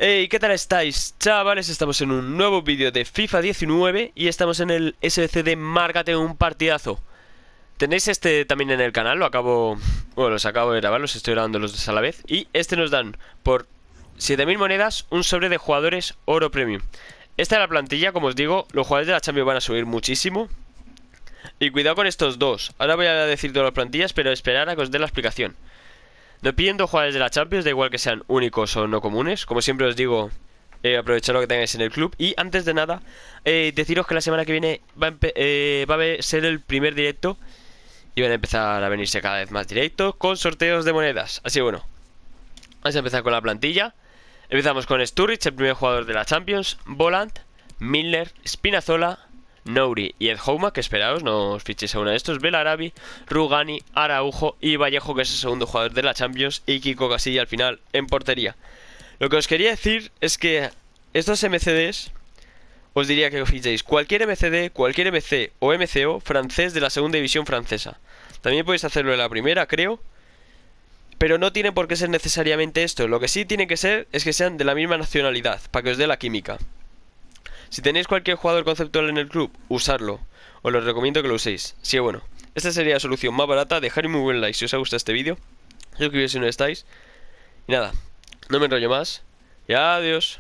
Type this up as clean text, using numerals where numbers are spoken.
Hey, ¿qué tal estáis, chavales? Estamos en un nuevo vídeo de FIFA 19 y estamos en el SBC de Márcate un partidazo. Tenéis este también en el canal, los acabo de grabar, los estoy grabando los dos a la vez. Y este nos dan por 7000 monedas un sobre de jugadores oro premium. Esta es la plantilla, como os digo, los jugadores de la Champions van a subir muchísimo. Y cuidado con estos dos, ahora voy a decir todas las plantillas, pero esperar a que os dé la explicación. No pidiendo jugadores de la Champions, da igual que sean únicos o no comunes. Como siempre os digo, aprovechar lo que tengáis en el club. Y antes de nada, deciros que la semana que viene va a ser el primer directo. Y van a empezar a venirse cada vez más directos con sorteos de monedas. Así que bueno, vamos a empezar con la plantilla. Empezamos con Sturridge, el primer jugador de la Champions, Volant, Milner, Spinazzola, Nouri y Ed Houma, que esperaos, no os fichéis a uno de estos, Belarabi, Rugani, Araujo y Vallejo, que es el segundo jugador de la Champions, y Kiko Casilla al final en portería. Lo que os quería decir es que estos MCDs, os diría que fichéis cualquier MCD, cualquier MC o MCO francés de la segunda división francesa. También podéis hacerlo en la primera, creo, pero no tiene por qué ser necesariamente esto. Lo que sí tiene que ser es que sean de la misma nacionalidad, para que os dé la química. Si tenéis cualquier jugador conceptual en el club, usarlo. Os lo recomiendo que lo uséis. Sí, bueno, esta sería la solución más barata. Dejad un muy buen like si os ha gustado este vídeo. Suscribiros si no estáis. Y nada, no me enrollo más. Y adiós.